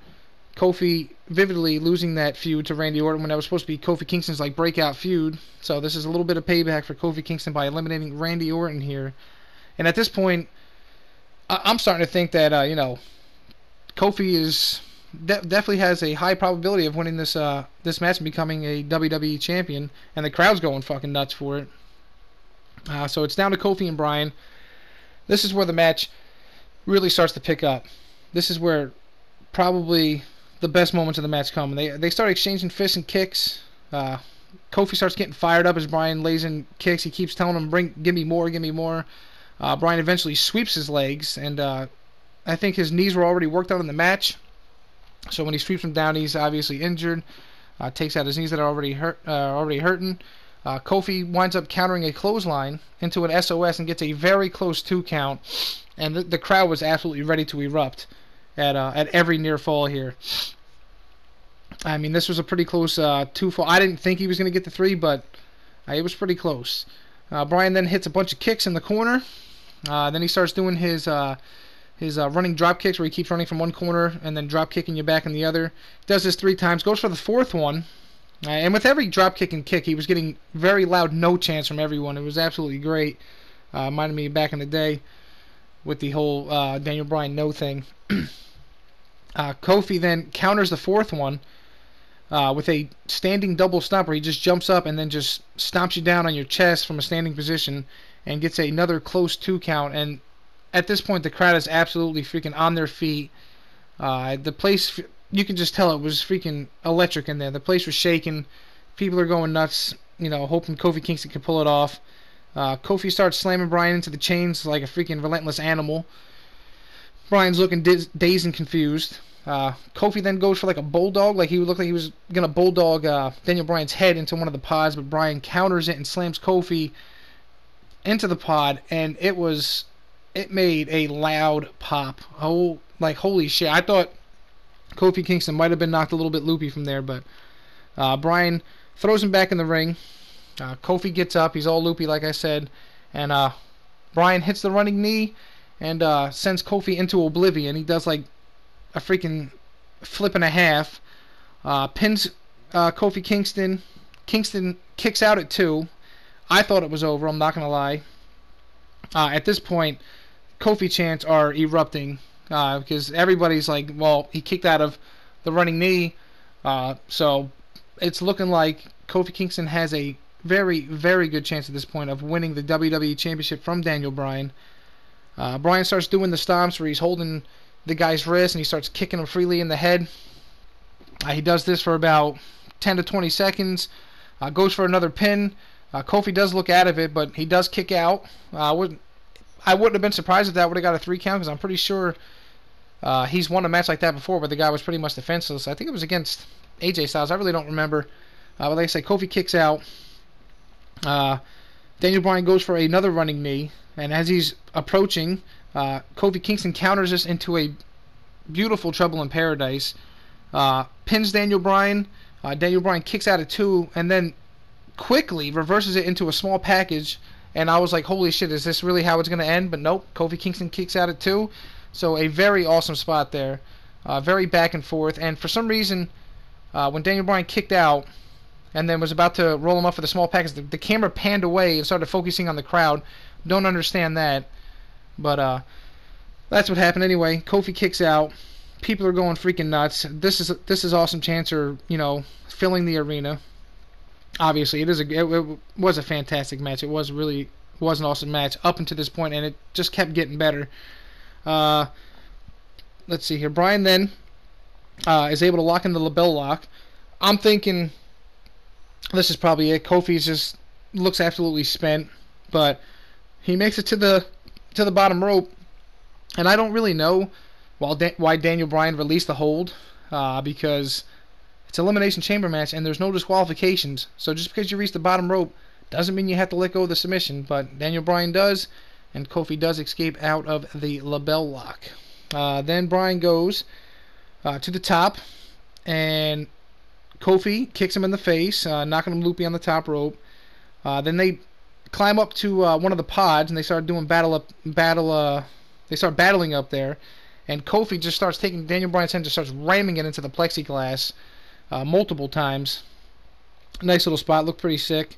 Kofi vividly losing that feud to Randy Orton when that was supposed to be Kofi Kingston's breakout feud. So this is a little bit of payback for Kofi Kingston by eliminating Randy Orton here. And at this point, I'm starting to think that Kofi is definitely has a high probability of winning this match and becoming a WWE champion, and the crowd's going fucking nuts for it. So it's down to Kofi and Bryan. This is where the match really starts to pick up. This is where probably the best moments of the match come. They start exchanging fists and kicks. Kofi starts getting fired up as Bryan lays in kicks. He keeps telling him, give me more, give me more. Bryan eventually sweeps his legs, and I think his knees were already worked out in the match. So when he sweeps him down, he's obviously injured. Takes out his knees that are already hurting. Kofi winds up countering a clothesline into an SOS and gets a very close 2 count. And the crowd was absolutely ready to erupt at every near fall here. I mean, this was a pretty close 2 fall. I didn't think he was going to get the 3, but it was pretty close. Bryan then hits a bunch of kicks in the corner. Then he starts doing his his running drop kicks where he keeps running from one corner and then drop kicking you back in the other. Does this 3 times, goes for the 4th one. And with every drop kick and kick, he was getting very loud no chance from everyone. It was absolutely great. Reminded me back in the day with the whole Daniel Bryan no thing. Kofi then counters the 4th one with a standing double stomp where he just jumps up and then just stomps you down on your chest from a standing position and gets another close 2 count. And at this point, the crowd is absolutely freaking on their feet. The place, you can just tell it was freaking electric in there. The place was shaking. People are going nuts, hoping Kofi Kingston can pull it off. Kofi starts slamming Bryan into the chains like a freaking relentless animal. Bryan's looking dazed and confused. Kofi then goes for like a bulldog, like he looked like he was going to bulldog Daniel Bryan's head into one of the pods, but Bryan counters it and slams Kofi into the pod, and it made a loud pop. Oh, like holy shit. I thought Kofi Kingston might have been knocked a little bit loopy from there, but Bryan throws him back in the ring. Kofi gets up. He's all loopy, like I said, and Bryan hits the running knee and sends Kofi into oblivion. He does like a freaking flip and a half. Pins Kofi Kingston. Kingston kicks out at 2. I thought it was over, I'm not going to lie. At this point, Kofi chants are erupting because everybody's like, well, he kicked out of the running knee. So it's looking like Kofi Kingston has a very, very good chance at this point of winning the WWE Championship from Daniel Bryan. Bryan starts doing the stomps where he's holding the guy's wrist and he starts kicking him freely in the head. He does this for about 10 to 20 seconds. Goes for another pin. Kofi does look out of it, but he does kick out. I wouldn't have been surprised if that would have got a 3 count because I'm pretty sure he's won a match like that before where the guy was pretty much defenseless. I think it was against AJ Styles. I really don't remember. But like I say, Kofi kicks out. Daniel Bryan goes for another running knee, and as he's approaching, Kofi Kingston counters this into a beautiful Trouble in Paradise. Pins Daniel Bryan. Daniel Bryan kicks out at 2, and then quickly reverses it into a small package, and I was like, holy shit, is this really how it's going to end? But nope, Kofi Kingston kicks out at 2, so a very awesome spot there, very back and forth, and for some reason, when Daniel Bryan kicked out, and then was about to roll him up for the small package, the camera panned away and started focusing on the crowd. Don't understand that, but that's what happened anyway. Kofi kicks out, people are going freaking nuts. This is awesome chance or, filling the arena. Obviously, it was a fantastic match. It was an awesome match up until this point, and it just kept getting better. Let's see here. Bryan then is able to lock in the label lock. I'm thinking this is probably it. Kofi just looks absolutely spent, but he makes it to the bottom rope, and I don't really know why Daniel Bryan released the hold because it's an Elimination Chamber match, and there's no disqualifications. So just because you reach the bottom rope doesn't mean you have to let go of the submission. But Daniel Bryan does, and Kofi does escape out of the label lock. Then Bryan goes to the top, and Kofi kicks him in the face, knocking him loopy on the top rope. Then they climb up to one of the pods, and they start doing they start battling up there. And Kofi just starts taking Daniel Bryan's hand, just starts ramming it into the plexiglass multiple times. Nice little spot, looked pretty sick.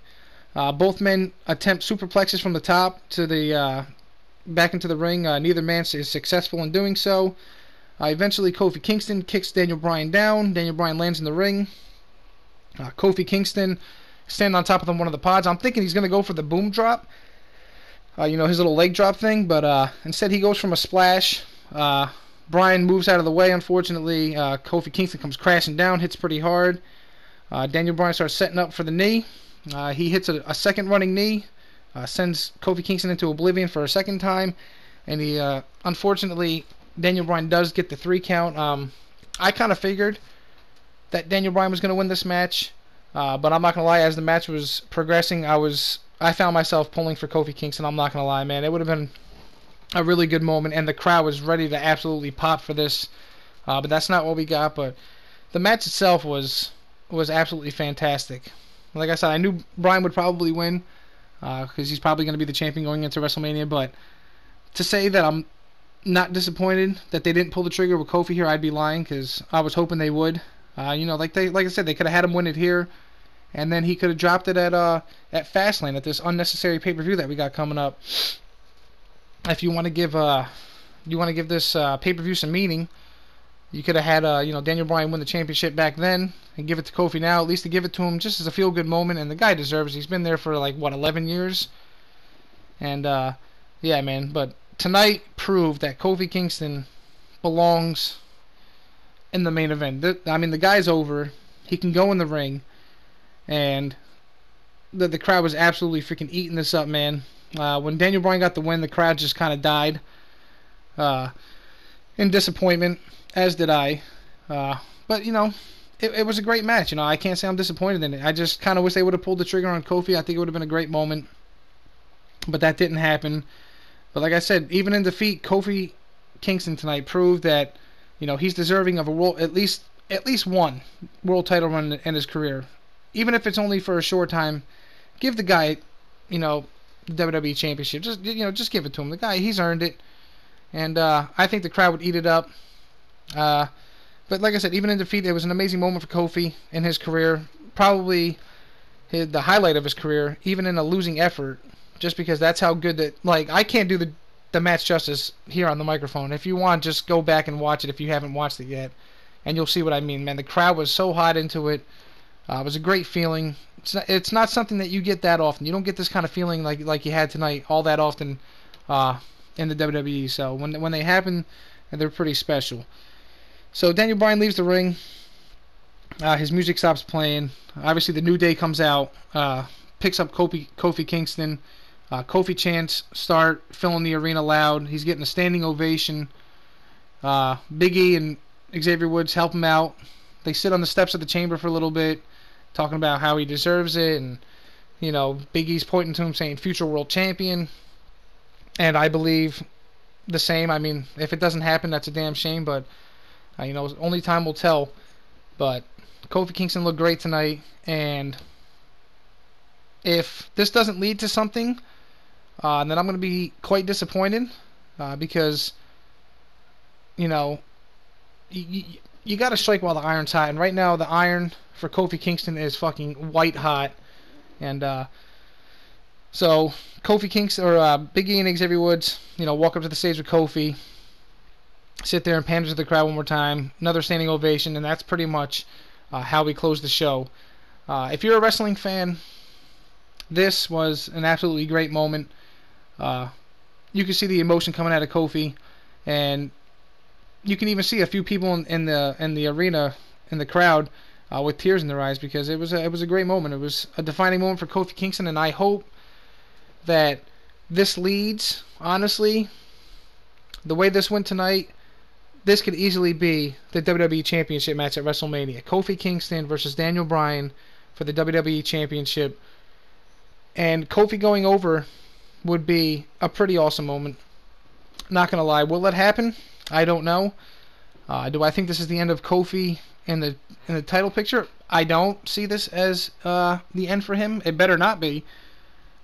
Both men attempt superplexes from the top to the back into the ring. Neither man is successful in doing so. Eventually, Kofi Kingston kicks Daniel Bryan down. Daniel Bryan lands in the ring. Kofi Kingston standing on top of one of the pods. I'm thinking he's going to go for the boom drop. His little leg drop thing, but instead he goes from a splash. Bryan moves out of the way, unfortunately. Kofi Kingston comes crashing down, hits pretty hard. Daniel Bryan starts setting up for the knee. He hits a second running knee, sends Kofi Kingston into oblivion for a second time, and he unfortunately, Daniel Bryan does get the 3 count. I kind of figured that Daniel Bryan was going to win this match, but I'm not going to lie, as the match was progressing, I found myself pulling for Kofi Kingston. I'm not going to lie, man. It would have been a really good moment, and the crowd was ready to absolutely pop for this, but that's not what we got. But the match itself was absolutely fantastic. Like I said, I knew Bryan would probably win because he's probably going to be the champion going into WrestleMania, but to say that I'm not disappointed that they didn't pull the trigger with Kofi here. I'd be lying, because I was hoping they would. You know, like I said, they could have had him win it here, and then he could have dropped it at Fastlane, at this unnecessary pay-per-view that we got coming up. If you want to give this pay-per-view some meaning, you could have had you know, Daniel Bryan win the championship back then and give it to Kofi now. At least to give it to him just as a feel-good moment, and the guy deserves it. He's been there for like, what, 11 years, and yeah, man. But tonight proved that Kofi Kingston belongs in the main event. I mean, the guy's over. He can go in the ring, and the crowd was absolutely freaking eating this up, man. When Daniel Bryan got the win, the crowd just kind of died in disappointment, as did I. But, you know, it was a great match. You know, I can't say I'm disappointed in it. I just kind of wish they would have pulled the trigger on Kofi. I think it would have been a great moment, but that didn't happen. But like I said, even in defeat, Kofi Kingston tonight proved that, you know, he's deserving of a world, at least one world title run in his career, even if it's only for a short time. Give the guy, you know, the WWE Championship. Just give it to him. The guy, he's earned it, and I think the crowd would eat it up. But like I said, even in defeat, it was an amazing moment for Kofi in his career. Probably the highlight of his career, even in a losing effort, just because that's how good that. Like, I can't do the match justice here on the microphone. If you want, just go back and watch it if you haven't watched it yet, and you'll see what I mean, man. The crowd was so hot into it. It was a great feeling. It's not something that you get that often. You don't get this kind of feeling like you had tonight all that often in the WWE. So when they happen, they're pretty special. So Daniel Bryan leaves the ring. His music stops playing. Obviously, the New Day comes out, picks up Kofi Kingston. Kofi chants start filling the arena loud. He's getting a standing ovation. Big E and Xavier Woods help him out. They sit on the steps of the chamber for a little bit, talking about how he deserves it, and, you know, Big E's pointing to him saying future world champion, and I believe the same. I mean, if it doesn't happen, that's a damn shame, but you know, only time will tell. But Kofi Kingston looked great tonight, and if this doesn't lead to something, then I'm going to be quite disappointed, because, you know, you got to strike while the iron's hot, and right now the iron for Kofi Kingston is fucking white hot. And so Kofi Kingston, or Big E and Xavier Woods, you know, walk up to the stage with Kofi, sit there and pander to the crowd one more time, another standing ovation, and that's pretty much how we close the show. If you're a wrestling fan, this was an absolutely great moment. You can see the emotion coming out of Kofi, and you can even see a few people in the arena, in the crowd, with tears in their eyes, because it was a great moment. It was a defining moment for Kofi Kingston, and I hope that this leads, honestly, the way this went tonight, this could easily be the WWE Championship match at WrestleMania. Kofi Kingston versus Daniel Bryan for the WWE Championship. And Kofi going over would be a pretty awesome moment. Not going to lie. Will that happen? I don't know. Do I think this is the end of Kofi in the title picture? I don't see this as the end for him. It better not be.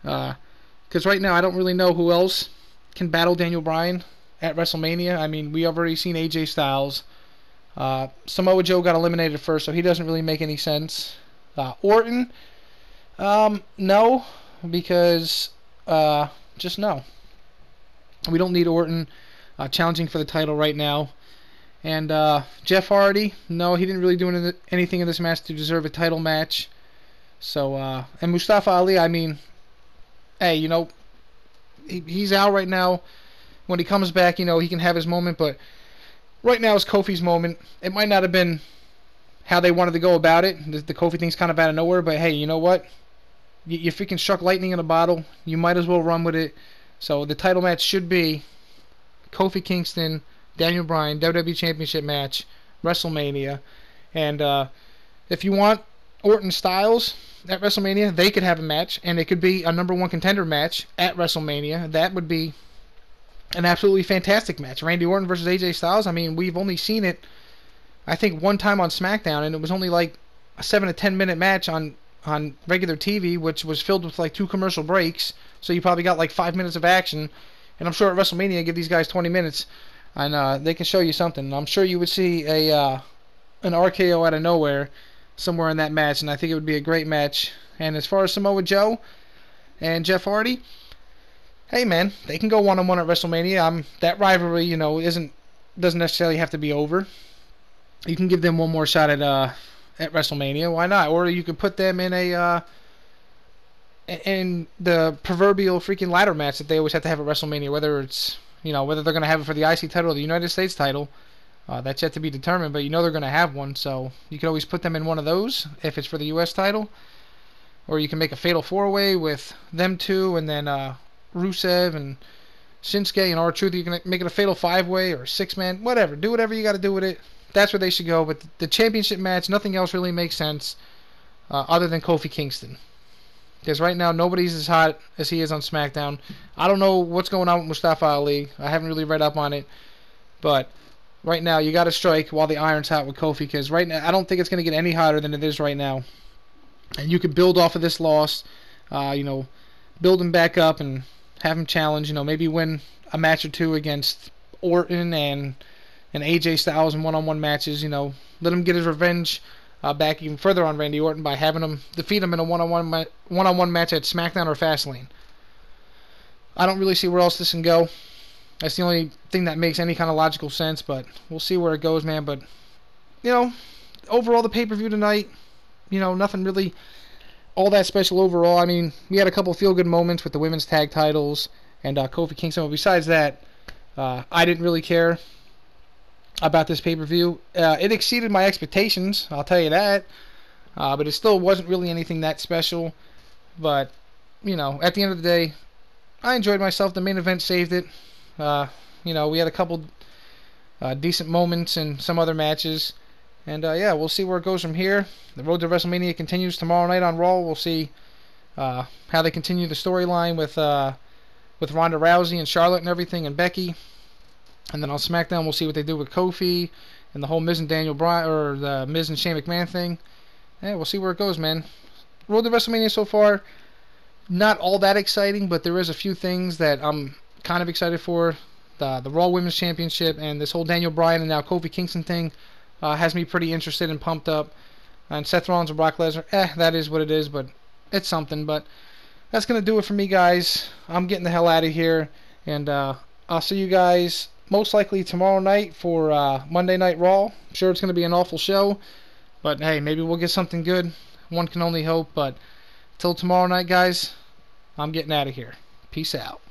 Because right now I don't really know who else can battle Daniel Bryan at WrestleMania. I mean, we already seen AJ Styles. Samoa Joe got eliminated first, so he doesn't really make any sense. Orton, no, because just no. We don't need Orton challenging for the title right now. And Jeff Hardy, no, he didn't really do anything in this match to deserve a title match. So, and Mustafa Ali, I mean, hey, you know, he's out right now. When he comes back, you know, he can have his moment, but right now is Kofi's moment. It might not have been how they wanted to go about it. The Kofi thing's kind of out of nowhere, but hey, you know what? You freaking struck lightning in a bottle. You might as well run with it. So the title match should be Kofi Kingston, Daniel Bryan, WWE Championship match, WrestleMania. And if you want Orton Styles at WrestleMania, they could have a match, and it could be a #1 contender match at WrestleMania. That would be an absolutely fantastic match. Randy Orton versus AJ Styles. I mean, we've only seen it, I think, one time on SmackDown, and it was only like a 7 to 10 minute match on regular TV, which was filled with like 2 commercial breaks. So you probably got like 5 minutes of action, And I'm sure at WrestleMania, give these guys 20 minutes, and they can show you something. I'm sure you would see an RKO out of nowhere somewhere in that match, and I think it would be a great match. And as far as Samoa Joe and Jeff Hardy, hey man, they can go one-on-one at WrestleMania. That rivalry, doesn't necessarily have to be over. You can give them one more shot at WrestleMania. Why not? Or you could put them in the proverbial freaking ladder match that they always have to have at WrestleMania, whether they're going to have it for the IC title or the United States title. That's yet to be determined, but they're going to have one, so you could always put them in one of those if it's for the U.S. title. Or you can make a fatal four-way with them two, and then Rusev and Shinsuke and R-Truth. You can make it a fatal five-way or six-man, whatever. Do whatever you got to do with it. That's where they should go. But the championship match, nothing else really makes sense other than Kofi Kingston. Because right now, nobody's as hot as he is on SmackDown. I don't know what's going on with Mustafa Ali. I haven't really read up on it. But right now, you got to strike while the iron's hot with Kofi. Because right now, I don't think it's going to get any hotter than it is right now. And you could build off of this loss. Build him back up and have him challenge. Maybe win a match or two against Orton and AJ Styles in one-on-one matches. Let him get his revenge back even further on Randy Orton by having him defeat him in a one-on-one match at SmackDown or Fastlane. I don't really see where else this can go. That's the only thing that makes any kind of logical sense, but we'll see where it goes, man. But, overall, the pay-per-view tonight, nothing really all that special overall. I mean, we had a couple feel-good moments with the women's tag titles and Kofi Kingston. But besides that, I didn't really care about this pay-per-view. It exceeded my expectations, I'll tell you that. But it still wasn't really anything that special. But, at the end of the day, I enjoyed myself. The main event saved it. We had a couple decent moments in some other matches. And, we'll see where it goes from here. The road to WrestleMania continues tomorrow night on Raw. We'll see how they continue the storyline with Ronda Rousey and Charlotte and everything and Becky. And then on SmackDown, we'll see what they do with Kofi and the whole Miz and Daniel Bryan, or the Miz and Shane McMahon thing. Yeah, we'll see where it goes, man. Road to WrestleMania so far, not all that exciting, but there is a few things that I'm kind of excited for. The Raw Women's Championship and this whole Daniel Bryan and now Kofi Kingston thing has me pretty interested and pumped up. And Seth Rollins and Brock Lesnar, that is what it is, but it's something. But that's going to do it for me, guys. I'm getting the hell out of here, and I'll see you guys most likely tomorrow night for Monday Night Raw. I'm sure it's going to be an awful show, but hey, maybe we'll get something good. One can only hope. But till tomorrow night, guys, I'm getting out of here. Peace out.